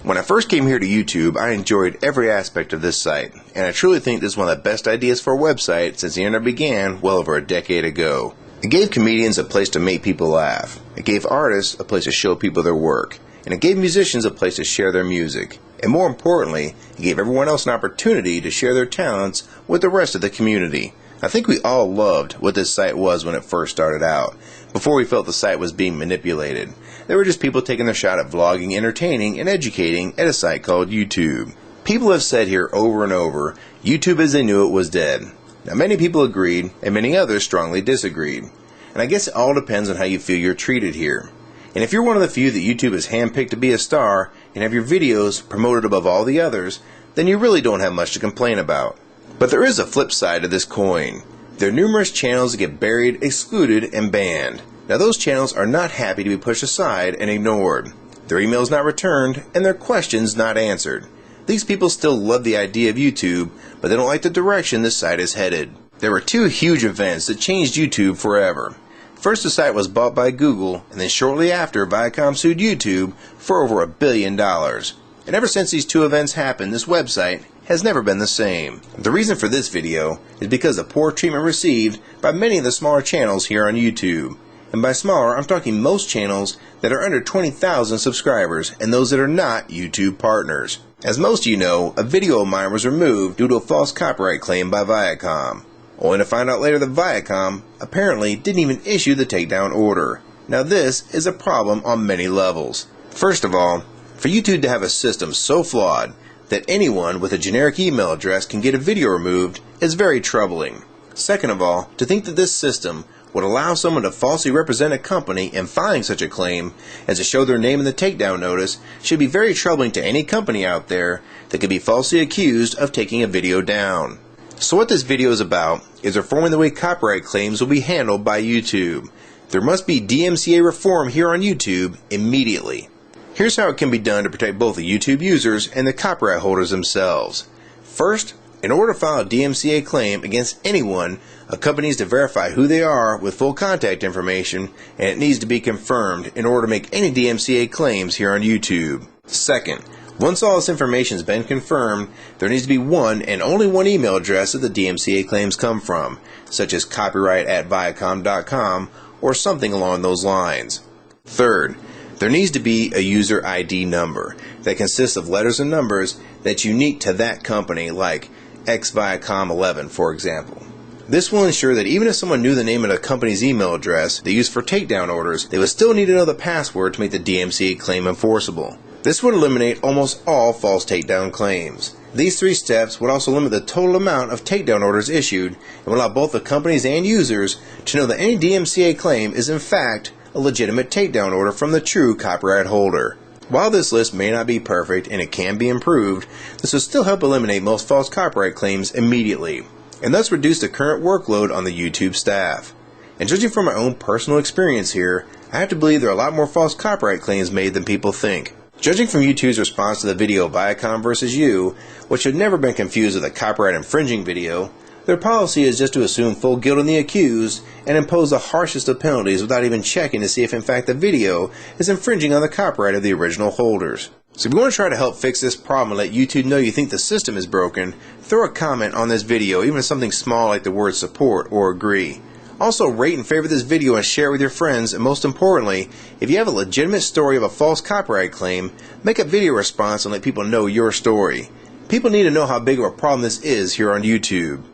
When I first came here to YouTube, I enjoyed every aspect of this site, and I truly think this is one of the best ideas for a website since the internet began well over a decade ago. It gave comedians a place to make people laugh, it gave artists a place to show people their work, and it gave musicians a place to share their music. And more importantly, it gave everyone else an opportunity to share their talents with the rest of the community. I think we all loved what this site was when it first started out, before we felt the site was being manipulated. They were just people taking their shot at vlogging, entertaining, and educating at a site called YouTube. People have said here over and over, YouTube as they knew it was dead. Now many people agreed, and many others strongly disagreed. And I guess it all depends on how you feel you're treated here. And if you're one of the few that YouTube has handpicked to be a star, and have your videos promoted above all the others, then you really don't have much to complain about. But there is a flip side to this coin. There are numerous channels that get buried, excluded, and banned. Now those channels are not happy to be pushed aside and ignored. Their emails not returned, and their questions not answered. These people still love the idea of YouTube, but they don't like the direction this site is headed. There were two huge events that changed YouTube forever. First, the site was bought by Google, and then shortly after, Viacom sued YouTube for over $1 billion. And ever since these two events happened, this website has never been the same. The reason for this video is because of the poor treatment received by many of the smaller channels here on YouTube. And by smaller, I'm talking most channels that are under 20,000 subscribers and those that are not YouTube partners. As most of you know, a video of mine was removed due to a false copyright claim by Viacom. Only to find out later that Viacom apparently didn't even issue the takedown order. Now this is a problem on many levels. First of all, for YouTube to have a system so flawed that anyone with a generic email address can get a video removed is very troubling. Second of all, to think that this system would allow someone to falsely represent a company in filing such a claim as to show their name in the takedown notice should be very troubling to any company out there that could be falsely accused of taking a video down. So what this video is about is reforming the way copyright claims will be handled by YouTube. There must be Dmca reform here on YouTube immediately. Here's how it can be done to protect both the YouTube users and the copyright holders themselves. First, in order to file a Dmca claim against anyone, a company needs to verify who they are with full contact information, and it needs to be confirmed in order to make any Dmca claims here on YouTube. Second, once all this information has been confirmed, there needs to be one and only one email address that the Dmca claims come from, such as copyright@viacom.com or something along those lines. Third, there needs to be a user ID number that consists of letters and numbers that's unique to that company, like xviacom11 for example. This will ensure that even if someone knew the name of a company's email address they use for takedown orders, they would still need to know the password to make the Dmca claim enforceable. This would eliminate almost all false takedown claims. These three steps would also limit the total amount of takedown orders issued and would allow both the companies and users to know that any Dmca claim is in fact a legitimate takedown order from the true copyright holder. While this list may not be perfect and it can be improved, this will still help eliminate most false copyright claims immediately, and thus reduce the current workload on the YouTube staff. And judging from my own personal experience here, I have to believe there are a lot more false copyright claims made than people think. Judging from YouTube's response to the video Viacom vs. You, which had never been confused with a copyright infringing video, their policy is just to assume full guilt on the accused and impose the harshest of penalties without even checking to see if in fact the video is infringing on the copyright of the original holders. So if you want to try to help fix this problem and let YouTube know you think the system is broken, throw a comment on this video, even if something small like the word support or agree. Also rate and favorite this video and share it with your friends, and most importantly, if you have a legitimate story of a false copyright claim, make a video response and let people know your story. People need to know how big of a problem this is here on YouTube.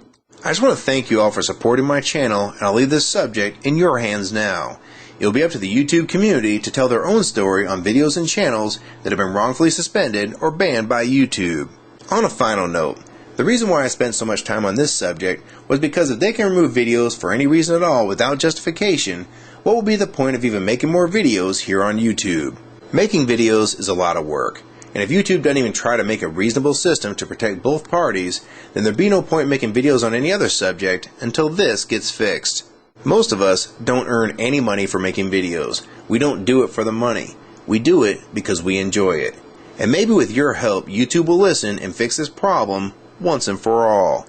I just want to thank you all for supporting my channel, and I'll leave this subject in your hands now. It will be up to the YouTube community to tell their own story on videos and channels that have been wrongfully suspended or banned by YouTube. On a final note, the reason why I spent so much time on this subject was because if they can remove videos for any reason at all without justification, what will be the point of even making more videos here on YouTube? Making videos is a lot of work. And if YouTube doesn't even try to make a reasonable system to protect both parties, then there'd be no point making videos on any other subject until this gets fixed. Most of us don't earn any money for making videos. We don't do it for the money. We do it because we enjoy it. And maybe with your help, YouTube will listen and fix this problem once and for all.